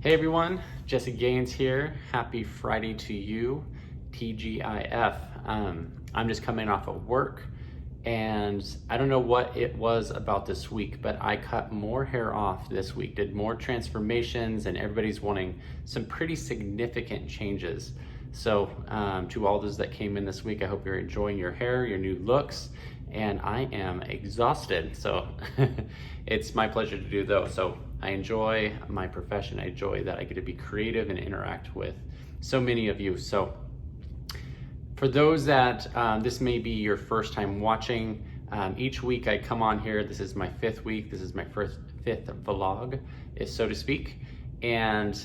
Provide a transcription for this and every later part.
Hey everyone, Jesse Gaines here. Happy Friday to you, TGIF. I'm just coming off of work and I don't know what it was about this week, but I cut more hair off this week, did more transformations, and everybody's wanting some pretty significant changes. So to all those that came in this week, I hope you're enjoying your hair, your new looks, and I am exhausted. So it's my pleasure to do those. So I enjoy my profession. I enjoy that I get to be creative and interact with so many of you. So for those that this may be your first time watching, each week I come on here. This is my fifth week. This is my fifth vlog, so to speak. And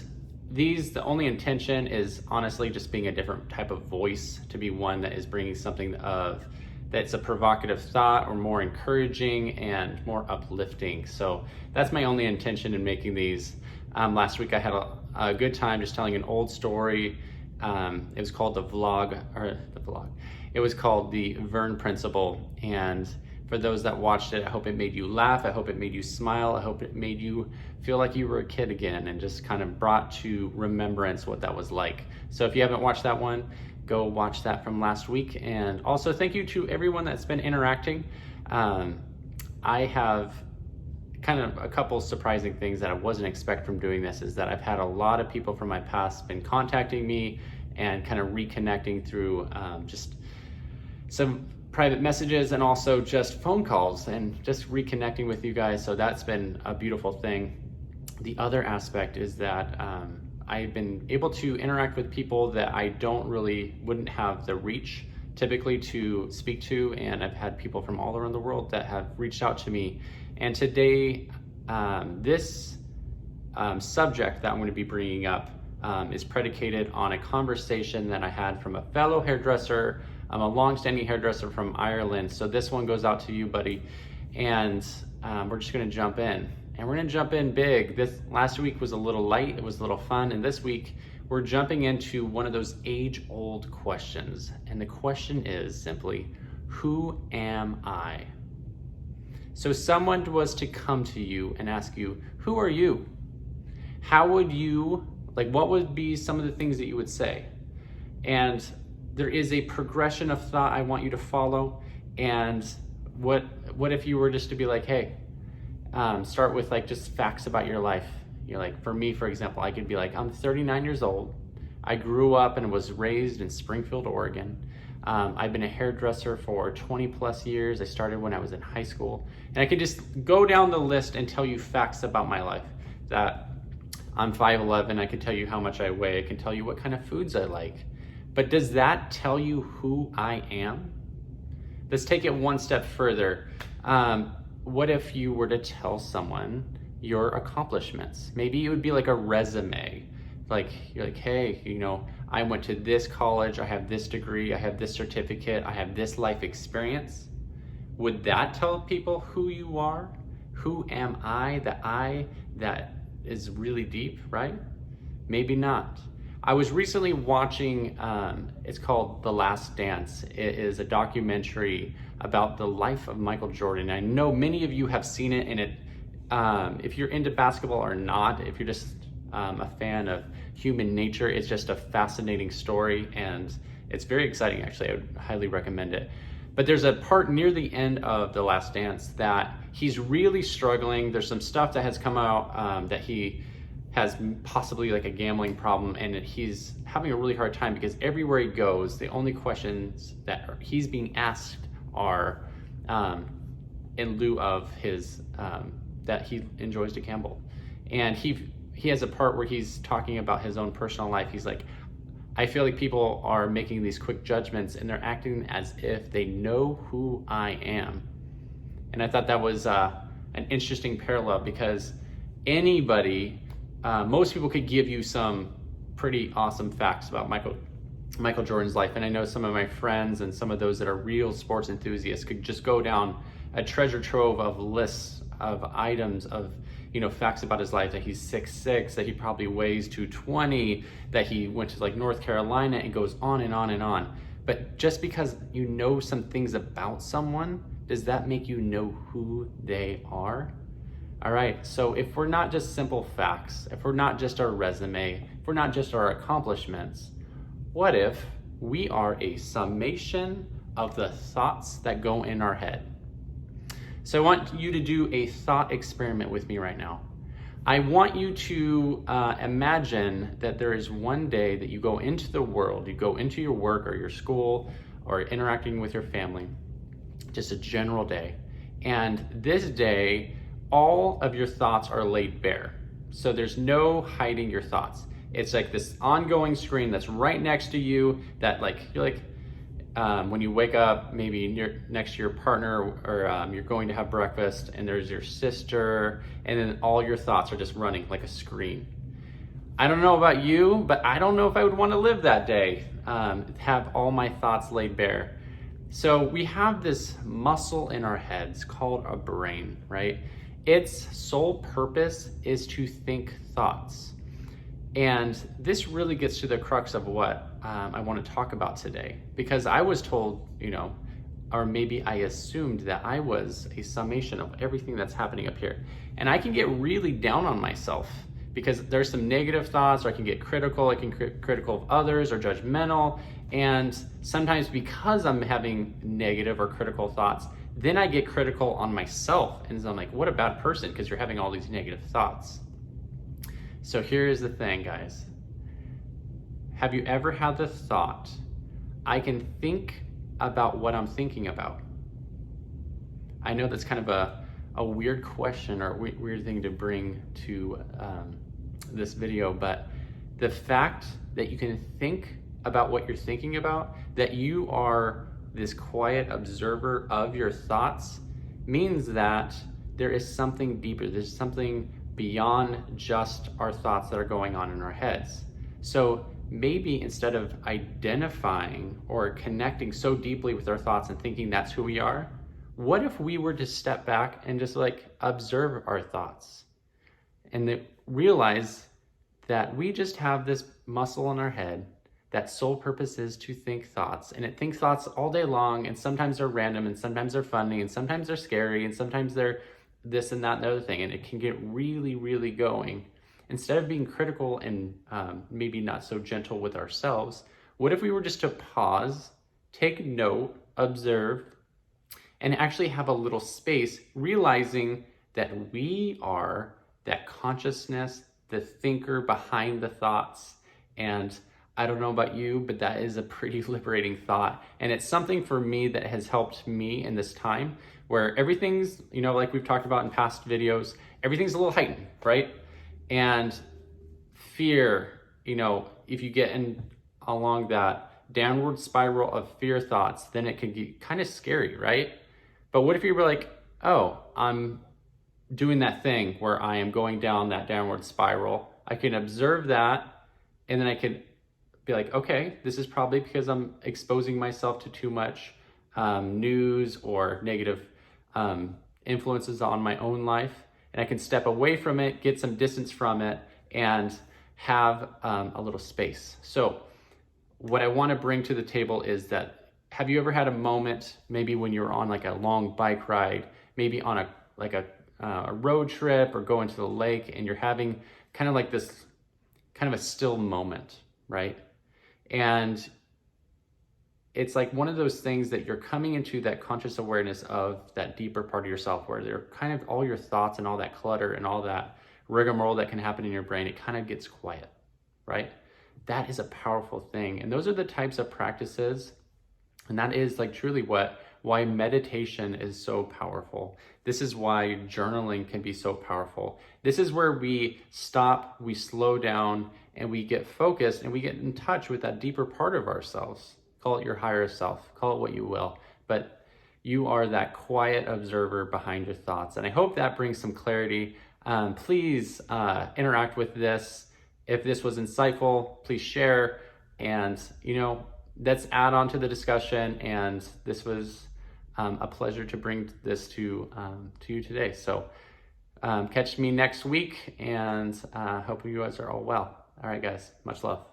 the only intention is honestly just being a different type of voice, to be one that is bringing something that's a provocative thought or more encouraging and more uplifting. So that's my only intention in making these. Last week I had a good time just telling an old story. It was called It was called the Vern Principle. And for those that watched it, I hope it made you laugh. I hope it made you smile. I hope it made you feel like you were a kid again and just kind of brought to remembrance what that was like. So if you haven't watched that one, go watch that from last week. And also thank you to everyone that's been interacting. I have kind of a couple surprising things that I wasn't expect from doing this, is that I've had a lot of people from my past been contacting me and kind of reconnecting through just some private messages and also just phone calls and just reconnecting with you guys. So that's been a beautiful thing. The other aspect is that I've been able to interact with people that I wouldn't have the reach typically to speak to, and I've had people from all around the world that have reached out to me. And today, this subject that I'm going to be bringing up is predicated on a conversation that I had from a fellow hairdresser. I'm a long-standing hairdresser from Ireland, so this one goes out to you, buddy. And we're just going to jump in. And we're gonna jump in big. This last week was a little light, it was a little fun, and this week we're jumping into one of those age-old questions. And the question is simply, who am I? So someone was to come to you and ask you, who are you? How would you, what would be some of the things that you would say? And there is a progression of thought I want you to follow. And what if you were just to be like, hey, start with just facts about your life. You're like, for me, for example, I could be like, I'm 39 years old. I grew up and was raised in Springfield, Oregon. I've been a hairdresser for 20 plus years. I started when I was in high school. And I could just go down the list and tell you facts about my life. That I'm 5'11", I can tell you how much I weigh. I can tell you what kind of foods I like. But does that tell you who I am? Let's take it one step further. What if you were to tell someone your accomplishments? Maybe it would be like a resume. You're like, hey, I went to this college, I have this degree, I have this certificate, I have this life experience. Would that tell people who you are? Who am I? The I that is really deep, right? Maybe not. I was recently watching, it's called The Last Dance. It is a documentary about the life of Michael Jordan. I know many of you have seen it, and if you're into basketball or not, if you're just a fan of human nature, it's just a fascinating story, and it's very exciting, actually. I would highly recommend it. But there's a part near the end of The Last Dance that he's really struggling. There's some stuff that has come out that he has possibly a gambling problem, and he's having a really hard time because everywhere he goes, the only questions that he's being asked are in lieu of his that he enjoys to gamble. And he has a part where he's talking about his own personal life. He's like, I feel like people are making these quick judgments and they're acting as if they know who I am. And I thought that was an interesting parallel, because anybody, most people could give you some pretty awesome facts about Michael Jordan's life. And I know some of my friends and some of those that are real sports enthusiasts could just go down a treasure trove of lists of items of facts about his life, that he's 6'6", that he probably weighs 220, that he went to North Carolina, and goes on and on and on. But just because you know some things about someone, does that make you know who they are? All right, so if we're not just simple facts, if we're not just our resume, if we're not just our accomplishments, what if we are a summation of the thoughts that go in our head? So I want you to do a thought experiment with me right now. I want you to imagine that there is one day that you go into the world, you go into your work or your school or interacting with your family, just a general day. And this day, all of your thoughts are laid bare. So there's no hiding your thoughts. It's like this ongoing screen that's right next to you that when you wake up, maybe next to your partner or you're going to have breakfast and there's your sister and then all your thoughts are just running like a screen. I don't know about you, but I don't know if I would want to live that day, have all my thoughts laid bare. So we have this muscle in our heads called a brain, right? Its sole purpose is to think thoughts. And this really gets to the crux of what I want to talk about today, because I was told, or maybe I assumed that I was a summation of everything that's happening up here. And I can get really down on myself because there's some negative thoughts, or I can get critical, I can get critical of others or judgmental. And sometimes because I'm having negative or critical thoughts, then I get critical on myself. And so I'm like, what a bad person, because you're having all these negative thoughts. So here's the thing, guys. Have you ever had the thought, I can think about what I'm thinking about? I know that's kind of a weird question or weird thing to bring to this video, but the fact that you can think about what you're thinking about, that you are this quiet observer of your thoughts, means that there is something deeper. There's something beyond just our thoughts that are going on in our heads. So maybe instead of identifying or connecting so deeply with our thoughts and thinking that's who we are, what if we were to step back and just observe our thoughts and realize that we just have this muscle in our head that sole purpose is to think thoughts, and it thinks thoughts all day long, and sometimes they're random, and sometimes they're funny, and sometimes they're scary, and sometimes they're this and that and the other thing, and it can get really, really going. Instead of being critical and maybe not so gentle with ourselves, what if we were just to pause, take note, observe, and actually have a little space, realizing that we are that consciousness, the thinker behind the thoughts. And I don't know about you, but that is a pretty liberating thought. And it's something for me that has helped me in this time where everything's, like we've talked about in past videos, everything's a little heightened, right? And fear, if you get along that downward spiral of fear thoughts, then it can get kind of scary, right? But what if you were like, oh, I'm doing that thing where I am going down that downward spiral. I can observe that, and then I can be like, okay, this is probably because I'm exposing myself to too much news or negative influences on my own life. And I can step away from it, get some distance from it, and have a little space. So what I want to bring to the table is that, have you ever had a moment, maybe when you're on a long bike ride, maybe on a road trip or going to the lake, and you're having kind of this kind of a still moment, right? And it's one of those things that you're coming into that conscious awareness of that deeper part of yourself, where they're kind of all your thoughts and all that clutter and all that rigmarole that can happen in your brain, it kind of gets quiet, right? That is a powerful thing. And those are the types of practices, and that is truly why meditation is so powerful. This is why journaling can be so powerful. This is where we stop, we slow down, and we get focused, and we get in touch with that deeper part of ourselves. Call it your higher self, call it what you will, but you are that quiet observer behind your thoughts. And I hope that brings some clarity. Please interact with this. If this was insightful, please share, and let's add on to the discussion. And this was a pleasure to bring this to you today. So catch me next week, and hope you guys are all well. All right, guys, much love.